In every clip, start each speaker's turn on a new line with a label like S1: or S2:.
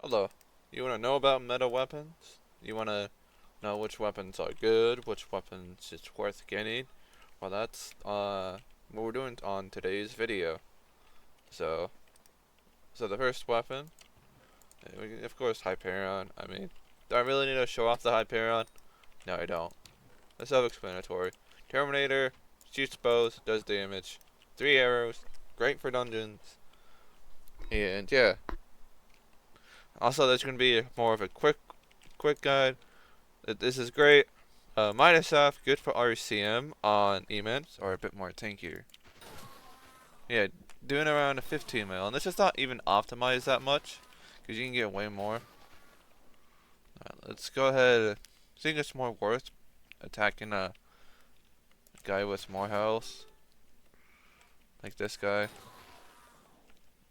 S1: Hello. You want to know about meta weapons? You want to know which weapons are good, which weapons it's worth getting? Well, that's what we're doing on today's video. So, so the first weapon, of course, Hyperion. I mean, do I really need to show off the Hyperion? No, I don't. It's self-explanatory. Terminator shoots bows, does damage, 3 arrows, great for dungeons, and yeah. Also, there's gonna be more of a quick guide. This is great. Minus F, good for RCM on ements, or a bit more tankier. Yeah, doing around a 15 mil, and this is not even optimized that much, because you can get way more. Let's go ahead. I think it's more worth attacking a guy with more health, like this guy.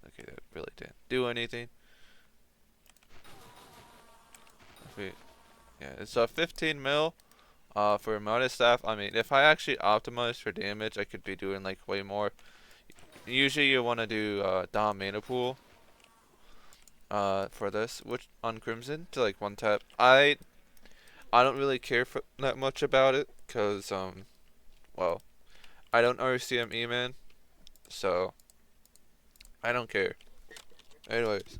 S1: Okay, that really didn't do anything. Yeah, it's a 15 mil. For minus staff, I mean, if I actually optimized for damage, I could be doing like way more. Usually, you want to do Dom Mana Pool for this, which on Crimson to like one tap. I don't really care for that much about it, cause well, I don't RCM E-Man, so I don't care. Anyways,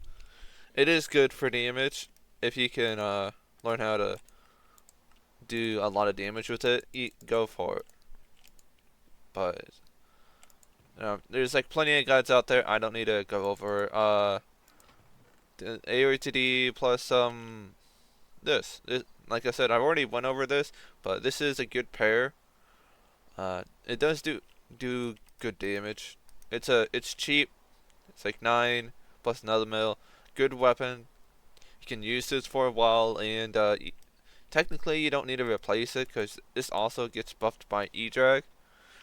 S1: it is good for damage if you can learn how to do a lot of damage with it. Go for it. But there's like plenty of guides out there. I don't need to go over the AOTD plus this. Like I said, I've already went over this, but this is a good pair. It does do good damage. It's cheap. It's like 9 plus another mil. Good weapon. You can use this for a while, and technically you don't need to replace it because this also gets buffed by E-Drag.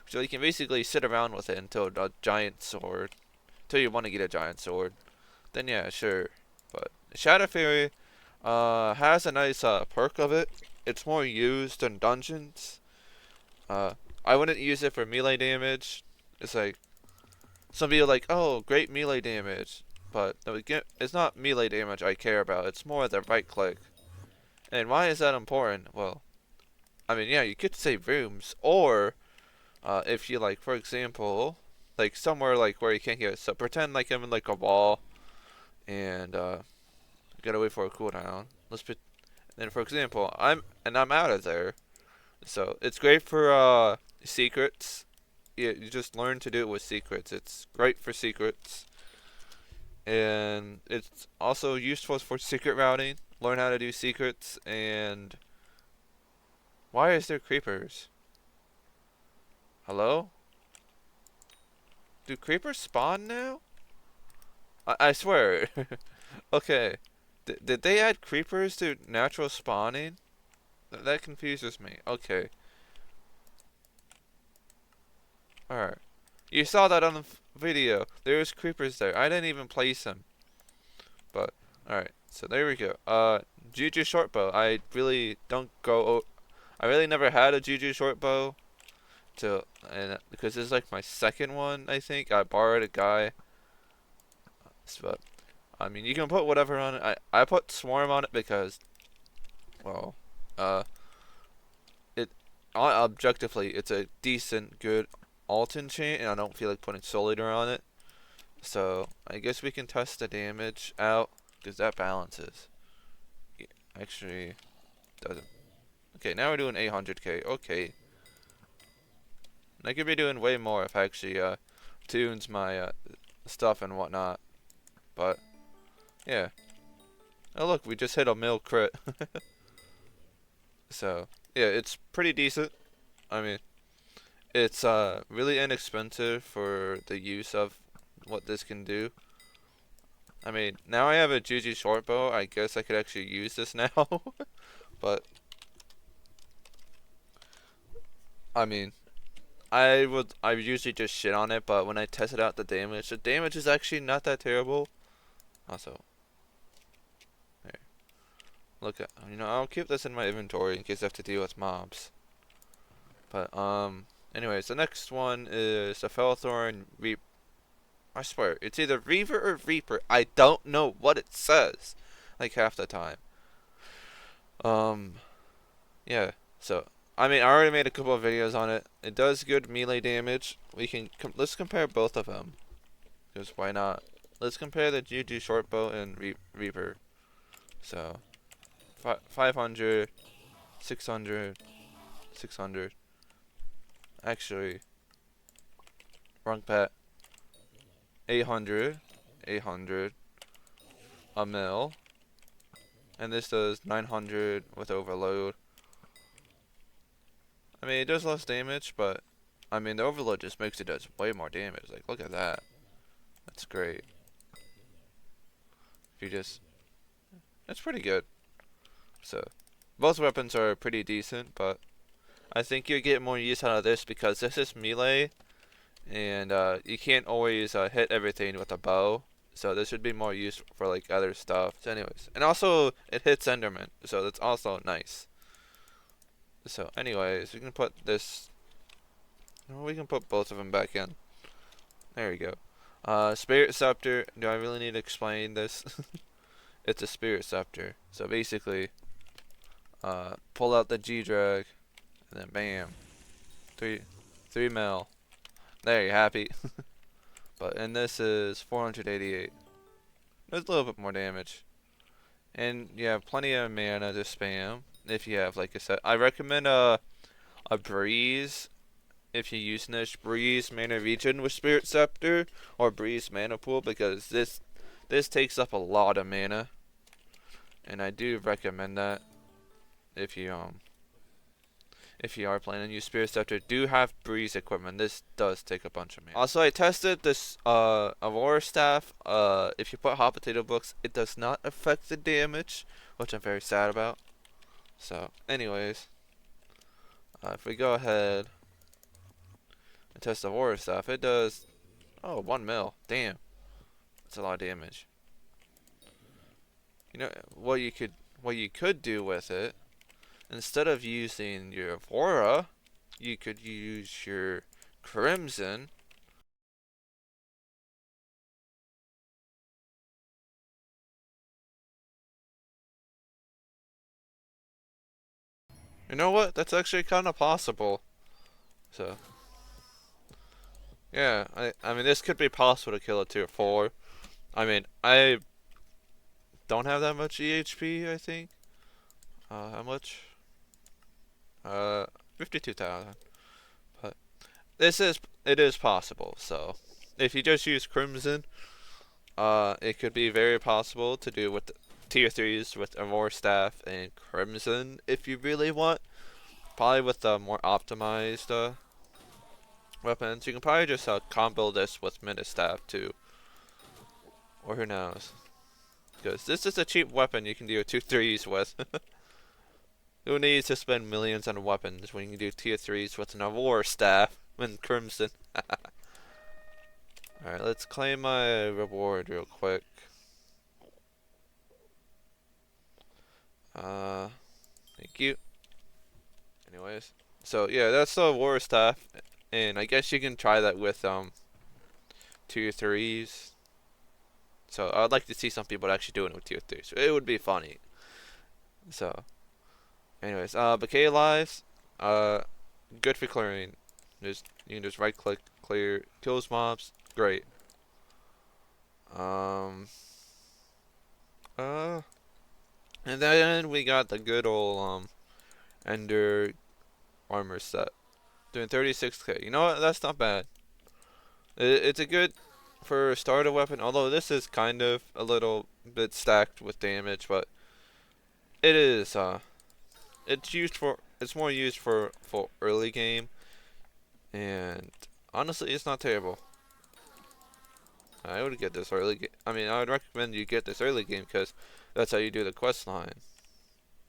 S1: So you can basically sit around with it until a giant sword. Until you want to get a giant sword. Then yeah, sure. But Shadow Fury has a nice perk of it. It's more used in dungeons. I wouldn't use it for melee damage. It's like some people are like, oh, great melee damage, but it's not melee damage I care about. It's more the right click. And why is that important? Well, I mean, yeah, you could save rooms, or if you like, for example, like somewhere like where you can't get it. So pretend like I'm in like a wall, and gotta wait for a cooldown. Then for example, I'm out of there. So it's great for secrets. Yeah, you just learn to do it with secrets. It's great for secrets, and it's also useful for secret routing. Learn how to do secrets. And why is there creepers? Hello? Do creepers spawn now? I swear. Okay. Did they add creepers to natural spawning? That confuses me. Okay. Alright. You saw that on the video. There's creepers there. I didn't even place them. But, alright. So there we go. Juju shortbow. I really don't go. I really never had a Juju shortbow. Because this is like my second one, I think. I borrowed a guy. But, I mean, you can put whatever on it. I put Swarm on it because, well, uh, it objectively it's a decent, good alt enchant, and I don't feel like putting Soul Eater on it. So I guess we can test the damage out because that balances. Yeah, actually, doesn't. Okay, now we're doing 800k. Okay, I could be doing way more if I actually tunes my stuff and whatnot. But yeah. Oh look, we just hit a mil crit. So yeah, it's pretty decent. I mean, it's really inexpensive for the use of what this can do. I mean, now I have a GG shortbow. I guess I could actually use this now. But I mean, I usually just shit on it, but when I tested out the damage is actually not that terrible. Also, here, look at, I'll keep this in my inventory in case I have to deal with mobs. But anyways, the next one is the Felthorn Reap. I swear, it's either Reaver or Reaper. I don't know what it says. like half the time. Um, yeah. So I mean, I already made a couple of videos on it. It does good melee damage. We can let's compare both of them, because why not? Let's compare the Juju shortbow and Reaper. So 500, 600, 600. Actually, wrong pet. 800, 800, a mil, and this does 900 with overload. I mean, it does less damage, but I mean, the overload just makes it does way more damage. Like, look at that. That's great. If you just, that's pretty good. So, both weapons are pretty decent, but I think you get more use out of this because this is melee, and you can't always hit everything with a bow. So this would be more used for like other stuff. So anyways, and also it hits Enderman, so that's also nice. So anyways, we can put this. We can put both of them back in. There we go. Spirit Scepter. Do I really need to explain this? It's a Spirit Scepter. So basically, pull out the G-Drag, and then bam, three mil. There, you happy? And this is 488. There's a little bit more damage, and you have plenty of mana to spam if you have like a set. I recommend a breeze. If you use Niche Breeze Mana Regen with Spirit Scepter or Breeze Mana Pool, because this takes up a lot of mana, and I do recommend that if you are planning to use Spirit Scepter. Do have Breeze equipment. This does take a bunch of mana. Also, I tested this Aurora Staff. If you put Hot Potato Books, it does not affect the damage, which I'm very sad about. So, anyways, if we go ahead test the horror stuff, it does 1 mil. Damn, that's a lot of damage. You know what you could do with it, instead of using your Aurora, you could use your Crimson. You know what, that's actually kind of possible. So yeah, I mean, this could be possible to kill a tier 4. I mean, I don't have that much EHP, I think. How much? 52,000. But it is possible. So, if you just use Crimson, it could be very possible to do with tier 3s with Aurora Staff and Crimson if you really want. Probably with the more optimized weapons. You can probably just combo this with Mina Staff too. Or who knows. Because this is a cheap weapon you can do 2 3s with. Who needs to spend millions on weapons when you can do tier 3s with an Aurora Staff and Crimson? Alright, let's claim my reward real quick. Thank you. Anyways, so yeah, that's the Aurora Staff, and I guess you can try that with tier 3s. So I'd like to see some people actually doing it with tier 3s. It would be funny. So, anyways, Bouquet Lives, good for clearing. You can just right click, clear, kills mobs, great. And then we got the good old Ender armor set, doing 36k. You know what? That's not bad. It's a good for a starter weapon. Although this is kind of a little bit stacked with damage, but it is it's more used for early game, and honestly, it's not terrible. I would get this early game. I mean, I would recommend you get this early game because that's how you do the quest line.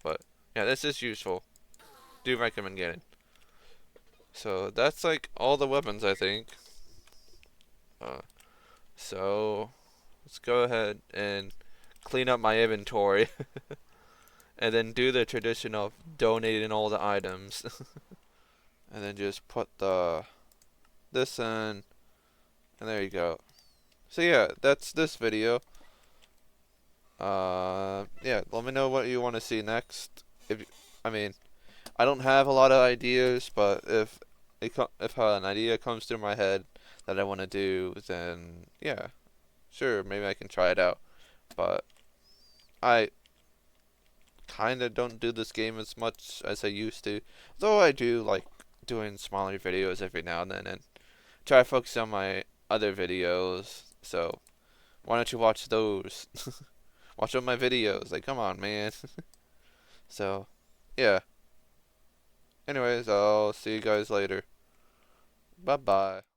S1: But yeah, this is useful. Do recommend getting. So that's like all the weapons, I think. So let's go ahead and clean up my inventory and then do the tradition of donating all the items. And then just put this in, and there you go. So yeah, that's this video. Yeah, let me know what you want to see next. If I mean, I don't have a lot of ideas, but if an idea comes through my head that I want to do, then yeah, sure, maybe I can try it out. But I kind of don't do this game as much as I used to, though I do like doing smaller videos every now and try to focus on my other videos. So why don't you watch those? Watch all my videos. Like, come on, man. So, yeah. Anyways, I'll see you guys later. Bye bye.